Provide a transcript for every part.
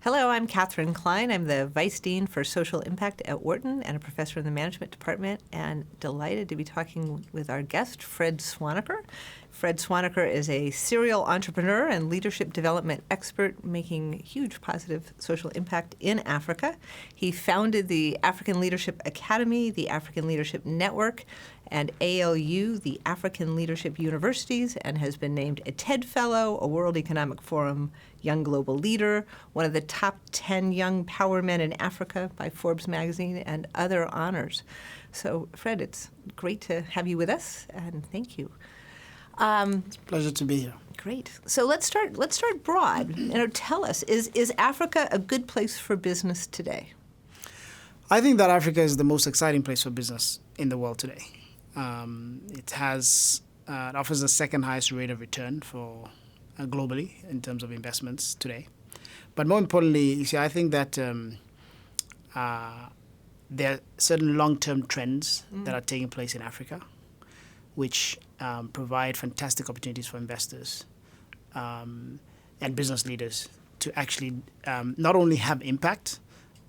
Hello, I'm Catherine Klein. I'm the Vice Dean for Social Impact at Wharton and a professor in the Management Department, and delighted to be talking with our guest, Fred Swaniker. Fred Swaniker is a serial entrepreneur and leadership development expert making huge positive social impact in Africa. He founded the African Leadership Academy, the African Leadership Network, and ALU, the African Leadership Universities, and has been named a TED Fellow, a World Economic Forum Young Global Leader, one of the top 10 young power men in Africa by Forbes magazine, and other honors. So, Fred, it's great to have you with us, and thank you. It's a pleasure to be here. Great. So let's start broad. Tell us, is Africa a good place for business today? I think that Africa is the most exciting place for business in the world today. It offers the second highest rate of return for globally in terms of investments today. But more importantly, you see, I think that there are certain long-term trends that are taking place in Africa, which provide fantastic opportunities for investors and business leaders to actually not only have impact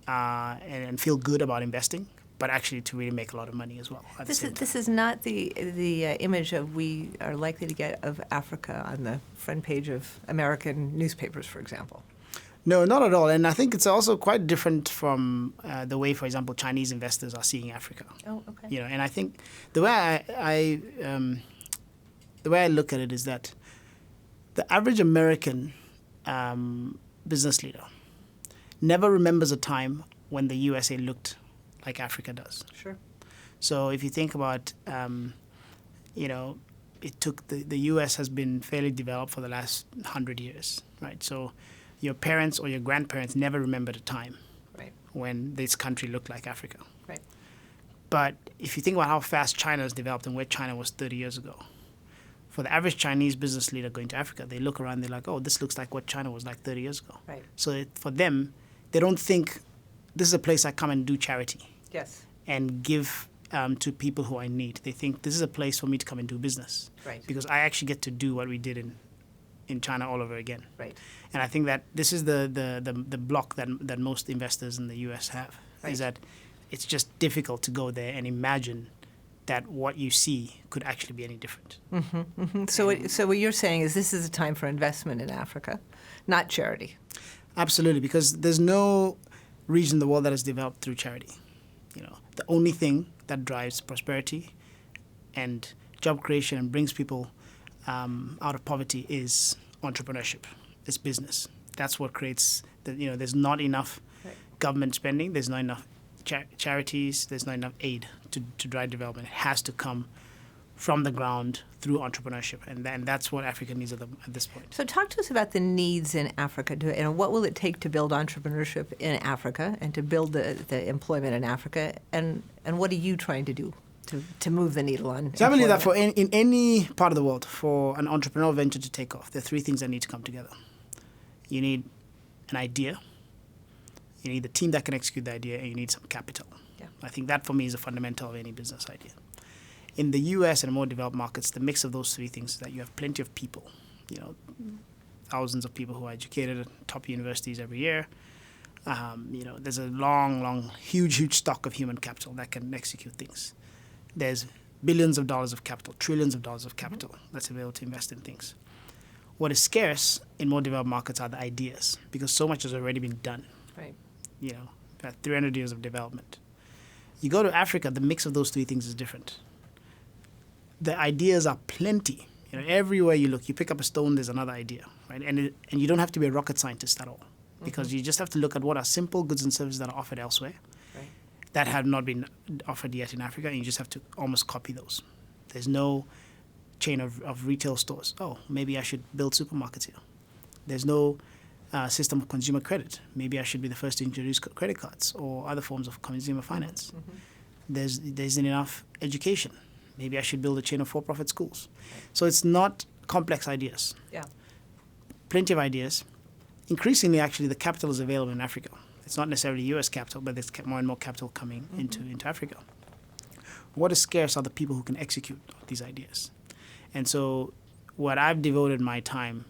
and feel good about investing, but actually to really make a lot of money as well. This is not the image of we are likely to get of Africa on the front page of American newspapers, for example. No, not at all. And I think it's also quite different from the way, for example, Chinese investors are seeing Africa. Oh, okay. And I think the way I look at it is that the average American business leader never remembers a time when the USA looked like Africa does. Sure. So if you think about, it took the U.S. has been fairly developed for the last 100 years, right? So your parents or your grandparents never remembered a time when this country looked like Africa. Right. But if you think about how fast China has developed and where China was 30 years ago, for the average Chinese business leader going to Africa, they look around, they're like, oh, this looks like what China was like 30 years ago. Right. So for them, they don't think this is a place I come and do charity. Yes. And give to people who are in need. They think this is a place for me to come and do business. Right. Because I actually get to do what we did in China all over again. Right. And I think that this is the block that most investors in the U.S. have, is that it's just difficult to go there and imagine that what you see could actually be any different. Mm-hmm, mm-hmm. So what you're saying is this is a time for investment in Africa, not charity. Absolutely, because there's no region in the world that is developed through charity. The only thing that drives prosperity and job creation and brings people out of poverty is entrepreneurship. It's business. That's what creates there's not enough government spending. There's not enough charities. There's not enough aid to drive development. It has to come from the ground through entrepreneurship, and that's what Africa needs at this point. So talk to us about the needs in Africa. What will it take to build entrepreneurship in Africa and to build the employment in Africa, and what are you trying to do to move the needle on? So I believe that in any part of the world, for an entrepreneurial venture to take off, there are three things that need to come together. You need an idea, you need the team that can execute the idea, and you need some capital. Yeah. I think that for me is a fundamental of any business idea. In the U.S. and more developed markets, the mix of those three things is that you have plenty of people, thousands of people who are educated at top universities every year. There's a long, huge stock of human capital that can execute things. There's billions of dollars of capital, trillions of dollars of capital that's available to invest in things. What is scarce in more developed markets are the ideas, because so much has already been done. Right. About 300 years of development. You go to Africa, the mix of those three things is different. The ideas are plenty. Everywhere you look, you pick up a stone, there's another idea, right? And you don't have to be a rocket scientist at all, because you just have to look at what are simple goods and services that are offered elsewhere that have not been offered yet in Africa, and you just have to almost copy those. There's no chain of retail stores. Oh, maybe I should build supermarkets here. There's no system of consumer credit. Maybe I should be the first to introduce credit cards or other forms of consumer finance. Mm-hmm. There isn't enough education. Maybe I should build a chain of for-profit schools. So it's not complex ideas. Yeah. Plenty of ideas. Increasingly, actually, the capital is available in Africa. It's not necessarily U.S. capital, but there's more and more capital coming into Africa. What is scarce are the people who can execute these ideas. And so what I've devoted my time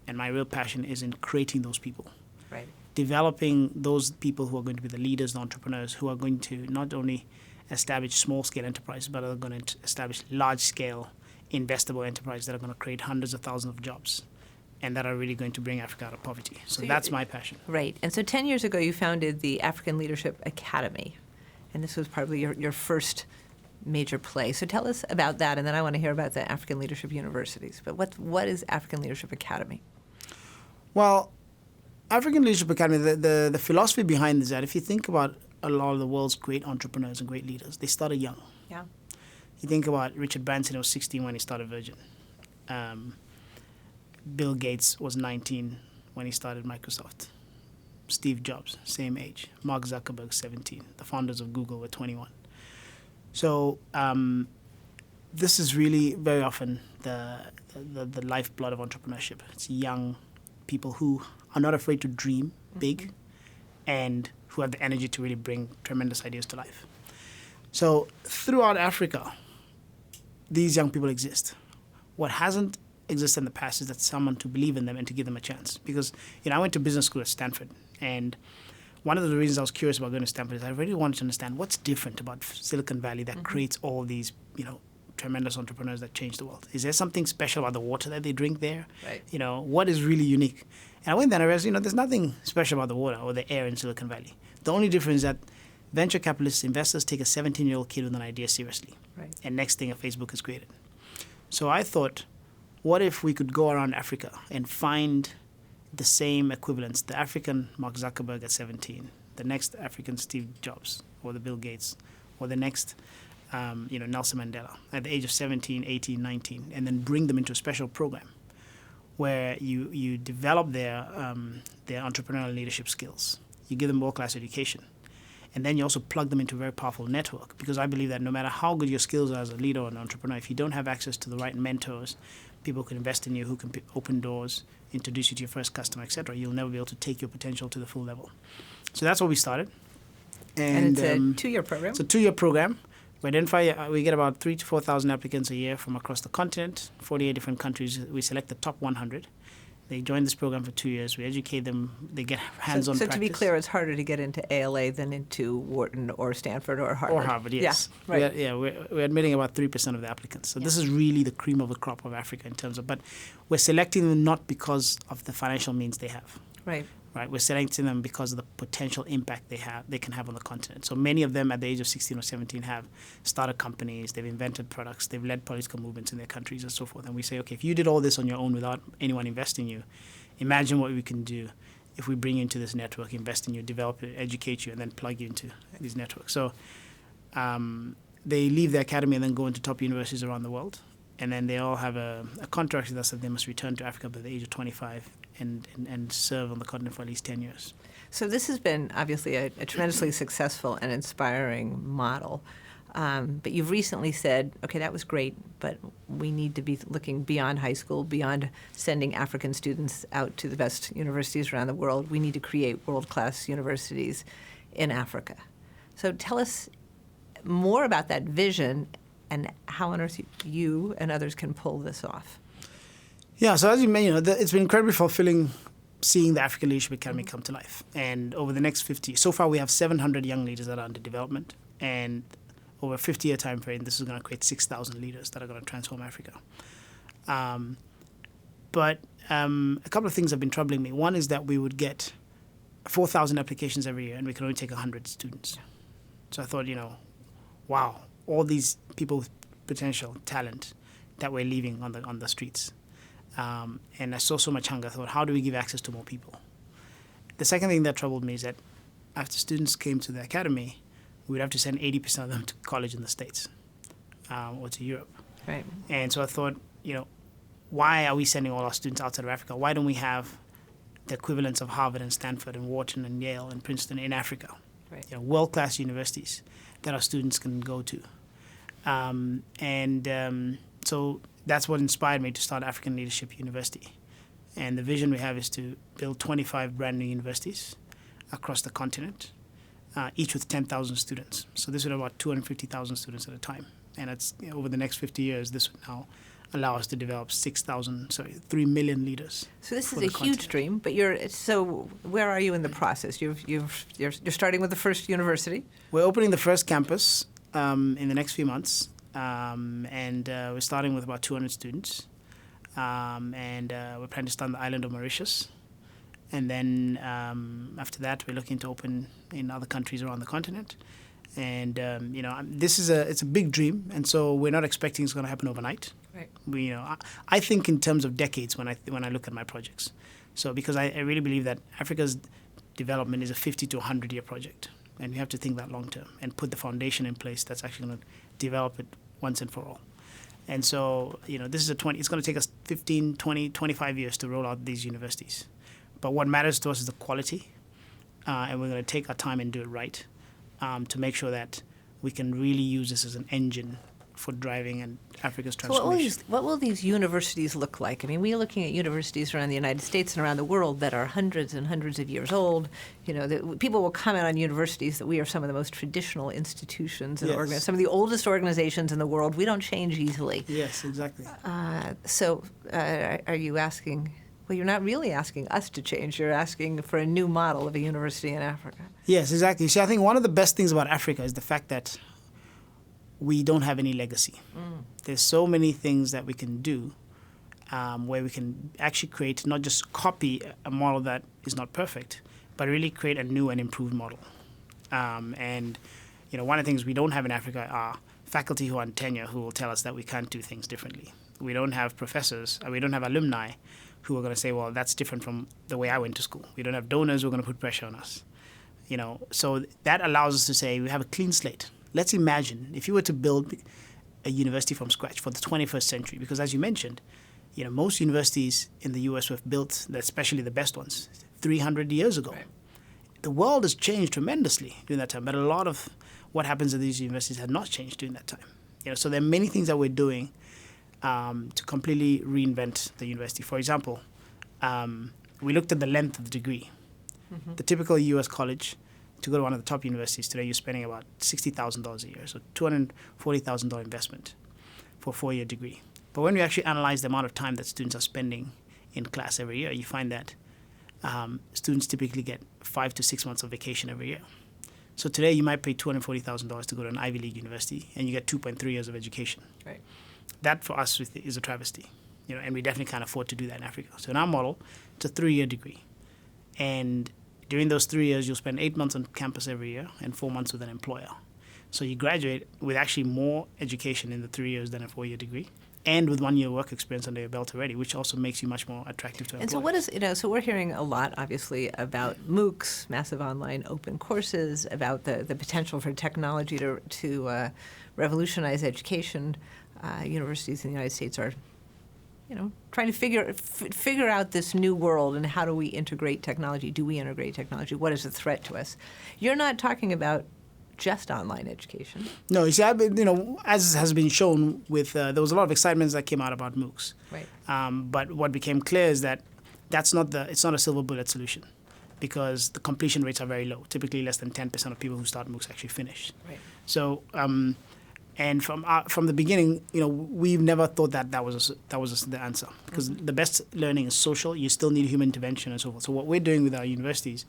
and my real passion is in creating those people. Right. developing those people who are going to be the leaders, the entrepreneurs, who are going to not only establish small-scale enterprises, but are going to establish large-scale, investable enterprises that are going to create hundreds of thousands of jobs and that are really going to bring Africa out of poverty. So that's my passion. Right. And so 10 years ago, you founded the African Leadership Academy, and this was probably your first major play. So tell us about that, and then I want to hear about the African Leadership Universities. But what is African Leadership Academy? Well, African Leadership Academy, the philosophy behind this is that if you think about a lot of the world's great entrepreneurs and great leaders, they started young. Yeah. You think about Richard Branson, he was 16 when he started Virgin. Bill Gates was 19 when he started Microsoft. Steve Jobs, same age. Mark Zuckerberg, 17. The founders of Google were 21. So this is really very often the lifeblood of entrepreneurship. It's young people who are not afraid to dream big and who have the energy to really bring tremendous ideas to life. So throughout Africa, these young people exist. What hasn't existed in the past is that someone to believe in them and to give them a chance. Because I went to business school at Stanford, and one of the reasons I was curious about going to Stanford is I really wanted to understand what's different about Silicon Valley that creates all these, tremendous entrepreneurs that change the world. Is there something special about the water that they drink there? Right. What is really unique? And I went there and I realized, there's nothing special about the water or the air in Silicon Valley. The only difference is that venture capitalists, investors take a 17-year-old kid with an idea seriously. Right. And next thing, a Facebook is created. So I thought, what if we could go around Africa and find the same equivalents, the African Mark Zuckerberg at 17, the next African Steve Jobs, or the Bill Gates, or the next Nelson Mandela at the age of 17, 18, 19, and then bring them into a special program where you develop their entrepreneurial leadership skills. You give them world-class education. And then you also plug them into a very powerful network, because I believe that no matter how good your skills are as a leader or an entrepreneur, if you don't have access to the right mentors, people who can invest in you, who can open doors, introduce you to your first customer, etc., you'll never be able to take your potential to the full level. So that's what we started. And it's a 2-year program? It's a 2-year program. We get about 3,000 to 4,000 applicants a year from across the continent, 48 different countries. We select the top 100. They join this program for 2 years. We educate them. They get hands-on practice. So to be clear, it's harder to get into ALA than into Wharton or Stanford or Harvard. Or Harvard, yes. Yeah, right. We're admitting about 3% of the applicants. So this is really the cream of the crop of Africa in terms of, but we're selecting them not because of the financial means they have. Right. Right, we're selecting them because of the potential impact they can have on the continent. So many of them at the age of 16 or 17 have started companies, they've invented products, they've led political movements in their countries and so forth. And we say, okay, if you did all this on your own without anyone investing in you, imagine what we can do if we bring you into this network, invest in you, develop it, educate you, and then plug you into these networks. So they leave the academy and then go into top universities around the world. And then they all have a contract with us that they must return to Africa by the age of 25 and serve on the continent for at least 10 years. So this has been obviously a tremendously successful and inspiring model. But you've recently said, okay, that was great, but we need to be looking beyond high school, beyond sending African students out to the best universities around the world. We need to create world-class universities in Africa. So tell us more about that vision and how on earth you and others can pull this off. Yeah, so as you mentioned, it's been incredibly fulfilling seeing the African Leadership Academy come to life. And over the next 50, so far we have 700 young leaders that are under development. And over a 50-year time frame, this is going to create 6,000 leaders that are going to transform Africa. But a couple of things have been troubling me. One is that we would get 4,000 applications every year, and we can only take 100 students. So I thought, wow, all these people with potential, talent, that we're leaving on the streets. And I saw so much hunger. I thought, how do we give access to more people? The second thing that troubled me is that after students came to the academy, we would have to send 80% of them to college in the States or to Europe. Right. And so I thought, why are we sending all our students outside of Africa? Why don't we have the equivalents of Harvard and Stanford and Wharton and Yale and Princeton in Africa? Right. World-class universities that our students can go to. So that's what inspired me to start African Leadership University. And the vision we have is to build 25 brand new universities across the continent, each with 10,000 students. So this would have about 250,000 students at a time. And it's over the next 50 years, this would now allow us to develop 3 million leaders. So this for is a the huge continent. dream, but where are you in the process? You're starting with the first university. We're opening the first campus in the next few months, and we're starting with about 200 students, and we're planning to start on the island of Mauritius, and then after that we're looking to open in other countries around the continent. And it's a big dream, and so we're not expecting it's going to happen overnight. Right. I think in terms of decades when I look at my projects. So because I really believe that Africa's development is a 50 to 100-year project, and we have to think that long term and put the foundation in place that's actually going to develop it once and for all. And so this is it's going to take us 15, 20, 25 years to roll out these universities. But what matters to us is the quality, and we're going to take our time and do it right. To make sure that we can really use this as an engine for driving and Africa's transformation. So what will these universities look like? I mean, we're looking at universities around the United States and around the world that are hundreds and hundreds of years old. People will comment on universities that we are some of the most traditional institutions and Yes. some of the oldest organizations in the world. We don't change easily. Yes, exactly. Are you asking? Well, you're not really asking us to change. You're asking for a new model of a university in Africa. Yes, exactly. See, I think one of the best things about Africa is the fact that we don't have any legacy. There's so many things that we can do where we can actually create, not just copy a model that is not perfect, but really create a new and improved model. One of the things we don't have in Africa are faculty who are on tenure who will tell us that we can't do things differently. We don't have professors, we don't have alumni who are going to say, well, that's different from the way I went to school. We don't have donors who are going to put pressure on us. So that allows us to say we have a clean slate. Let's imagine if you were to build a university from scratch for the 21st century, because as you mentioned, most universities in the U.S. were built, especially the best ones, 300 years ago. Right. The world has changed tremendously during that time, but a lot of what happens at these universities had not changed during that time. So there are many things that we're doing to completely reinvent the university. For example, we looked at the length of the degree. Mm-hmm. The typical U.S. college, to go to one of the top universities today, you're spending about $60,000 a year, so $240,000 investment for a 4-year degree. But when we actually analyze the amount of time that students are spending in class every year, you find that students typically get 5 to 6 months of vacation every year. So today you might pay $240,000 to go to an Ivy League university, and you get 2.3 years of education. Right. That for us is a travesty, and we definitely can't afford to do that in Africa. So in our model, it's a 3-year degree. And during those 3 years, you'll spend 8 months on campus every year and 4 months with an employer. So you graduate with actually more education in the 3 years than a 4-year degree, and with 1 year work experience under your belt already, which also makes you much more attractive to employers. And so what is, so we're hearing a lot, obviously, about MOOCs, massive online open courses, about the potential for technology to revolutionize education. Universities in the United States are, trying to figure out this new world and how do we integrate technology? Do we integrate technology? What is the threat to us? You're not talking about just online education. No, you see, as has been shown with, there was a lot of excitement that came out about MOOCs. Right. But what became clear is that it's not a silver bullet solution, because the completion rates are very low. Typically less than 10% of people who start MOOCs actually finish. Right. So, and from the beginning, we've never thought that was the answer, because the best learning is social. You still need human intervention and so forth. So what we're doing with our universities,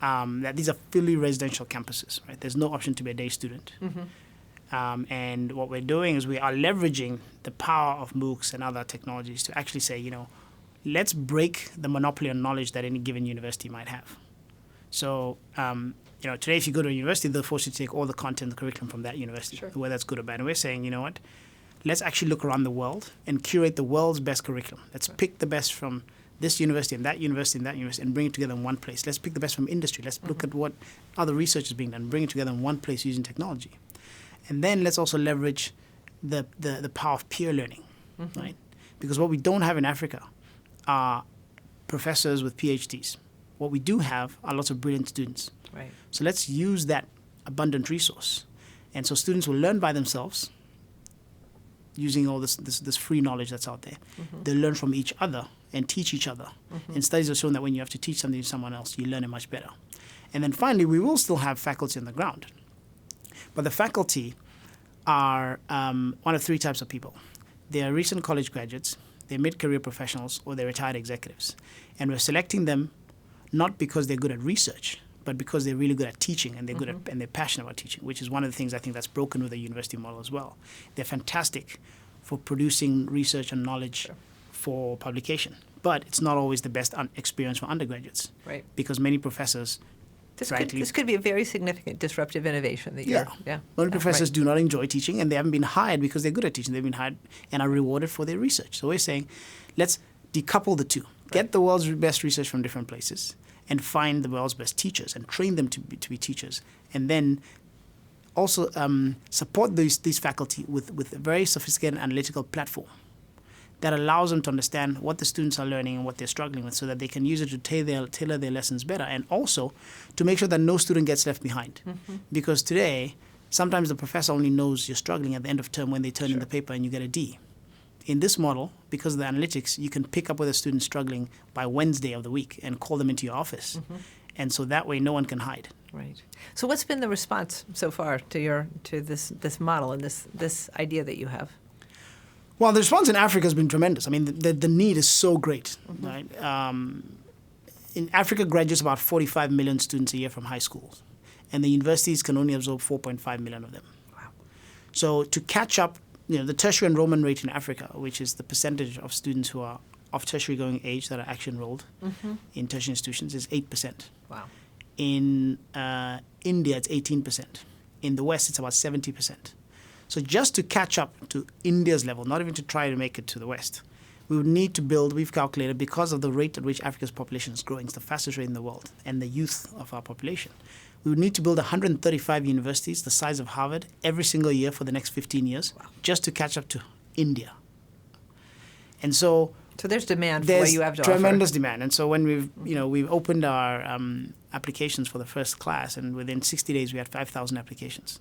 that these are fully residential campuses, right? There's no option to be a day student. Mm-hmm. And what we're doing is we are leveraging the power of MOOCs and other technologies to actually say, let's break the monopoly on knowledge that any given university might have. So, today if you go to a university, they'll force you to take all the content, the curriculum from that university, Sure. whether that's good or bad. And we're saying, let's actually look around the world and curate the world's best curriculum. Let's pick the best from this university and that university and that university and bring it together in one place. Let's pick the best from industry. Let's look at what other research is being done, bring it together in one place using technology. And then let's also leverage the power of peer learning, right? Because what we don't have in Africa are professors with PhDs. What we do have are lots of brilliant students. Right. So let's use that abundant resource. And so students will learn by themselves using all this free knowledge that's out there. Mm-hmm. They'll learn from each other and teach each other. Mm-hmm. And studies have shown that when you have to teach something to someone else, you learn it much better. And then finally, we will still have faculty on the ground. But the faculty are one of 3 types of people. they are recent college graduates, they're mid-career professionals, or they're retired executives. And we're selecting them not because they're good at research, but because they're really good at teaching and they're good at, and they're passionate about teaching, which is one of the things I think that's broken with the university model as well. They're fantastic for producing research and knowledge for publication, but it's not always the best experience for undergraduates. Right. Because many professors, This could be a very significant disruptive innovation that you're, Many professors do not enjoy teaching, and they haven't been hired because they're good at teaching. They've been hired and are rewarded for their research. So we're saying, let's decouple the two. Get the world's best research from different places and find the world's best teachers and train them to be teachers. And then also support these faculty with a very sophisticated analytical platform that allows them to understand what the students are learning and what they're struggling with so that they can use it to tailor their lessons better, and also to make sure that no student gets left behind. Because today, sometimes the professor only knows you're struggling at the end of term when they turn in the paper and you get a D. In this model, because of the analytics, you can pick up where the student's struggling by Wednesday of the week and call them into your office. And so that way no one can hide. Right. So what's been the response so far to this model and this idea that you have? Well, the response in Africa has been tremendous. I mean, the need is so great, right? In Africa, graduates about 45 million students a year from high schools, and the universities can only absorb 4.5 million of them. Wow. So to catch up, the tertiary enrollment rate in Africa, which is the percentage of students who are of tertiary going age that are actually enrolled in tertiary institutions, is 8%. Wow. In India, it's 18%. In the West, it's about 70%. So just to catch up to India's level, not even to try to make it to the West, we would need to build, we've calculated, because of the rate at which Africa's population is growing, it's the fastest rate in the world, and the youth of our population, we would need to build 135 universities the size of Harvard every single year for the next 15 years just to catch up to India. And so there's demand for what you have to offer. There's tremendous demand. And so when we've opened our applications for the first class, and within 60 days we had 5,000 applications.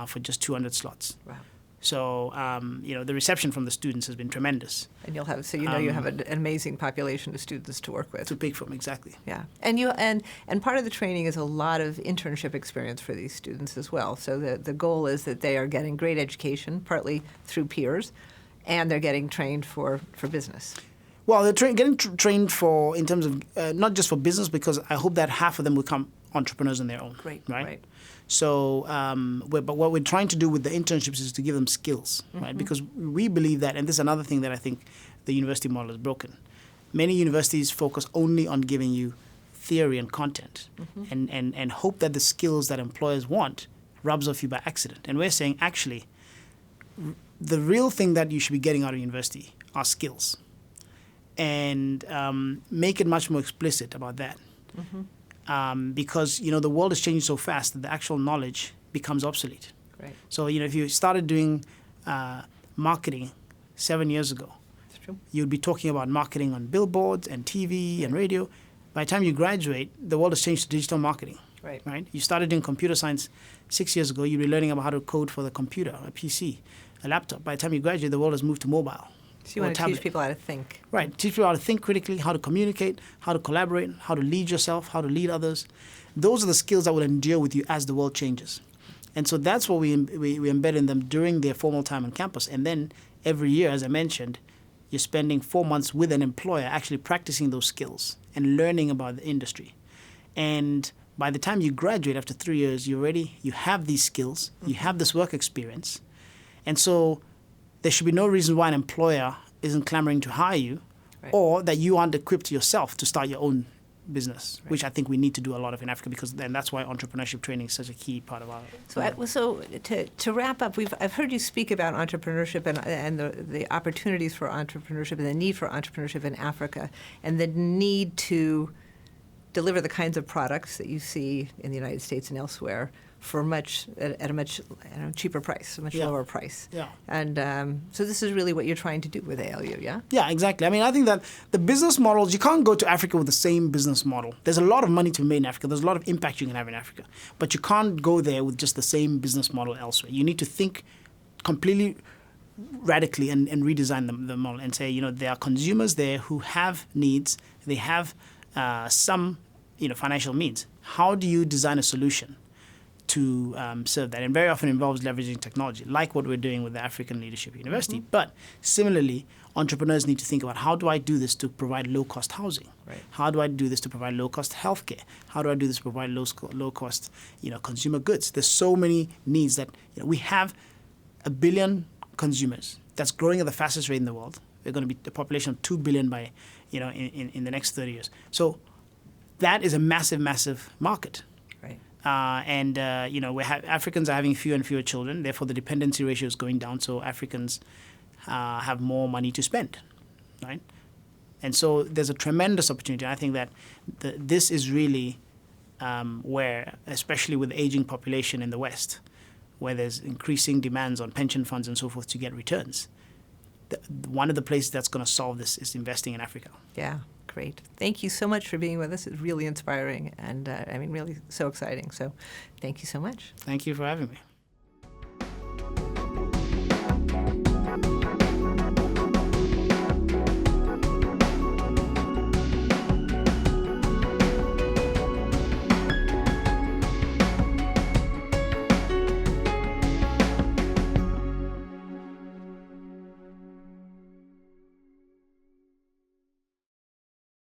For just 200 slots. Wow. So, the reception from the students has been tremendous. And you have an amazing population of students to work with. To pick from, exactly. Yeah. And part of the training is a lot of internship experience for these students as well. So the goal is that they are getting great education, partly through peers, and they're getting trained for business. Well, they're getting trained in terms of, not just for business, because I hope that half of them will become entrepreneurs on their own. Great. Right? So, but what we're trying to do with the internships is to give them skills, right? Because we believe that, and this is another thing that I think the university model is broken. Many universities focus only on giving you theory and content, and hope that the skills that employers want rubs off you by accident. And we're saying, actually, the real thing that you should be getting out of university are skills, and make it much more explicit about that. Because the world is changing so fast that the actual knowledge becomes obsolete. Right. So if you started doing marketing 7 years ago, that's true. You'd be talking about marketing on billboards and TV and radio. By the time you graduate, the world has changed to digital marketing. Right. You started doing computer science 6 years ago. You'd be learning about how to code for the computer, a PC, a laptop. By the time you graduate, the world has moved to mobile. So you want to teach people how to think. Right. Teach people how to think critically, how to communicate, how to collaborate, how to lead yourself, how to lead others. Those are the skills that will endure with you as the world changes. And so that's what we embed in them during their formal time on campus. And then every year, as I mentioned, you're spending 4 months with an employer actually practicing those skills and learning about the industry. And by the time you graduate after 3 years, you have these skills, you have this work experience. And so there should be no reason why an employer isn't clamoring to hire you, or that you aren't equipped yourself to start your own business, which I think we need to do a lot of in Africa, because then that's why entrepreneurship training is such a key part of our. So to wrap up, I've heard you speak about entrepreneurship and the opportunities for entrepreneurship and the need for entrepreneurship in Africa, and the need to deliver the kinds of products that you see in the United States and elsewhere for at a much cheaper price, a much lower price. Yeah. And so this is really what you're trying to do with ALU, yeah? Yeah, exactly. I mean, I think that the business models, you can't go to Africa with the same business model. There's a lot of money to be made in Africa. There's a lot of impact you can have in Africa. But you can't go there with just the same business model elsewhere. You need to think completely radically and redesign the model and say, there are consumers there who have needs. They have some financial means. How do you design a solution to serve that, and very often involves leveraging technology, like what we're doing with the African Leadership University. But similarly, entrepreneurs need to think about, how do I do this to provide low-cost housing? Right. How do I do this to provide low-cost healthcare? How do I do this to provide low-cost, consumer goods? There's so many needs that we have 1 billion consumers. That's growing at the fastest rate in the world. We're going to be a population of 2 billion by, in the next 30 years. So that is a massive, massive market. Right. Africans are having fewer and fewer children. Therefore, the dependency ratio is going down. So Africans have more money to spend, right? And so there's a tremendous opportunity. I think that this is really where, especially with the aging population in the West, where there's increasing demands on pension funds and so forth to get returns, one of the places that's going to solve this is investing in Africa. Yeah, great. Thank you so much for being with us. It's really inspiring and, really so exciting. So thank you so much. Thank you for having me.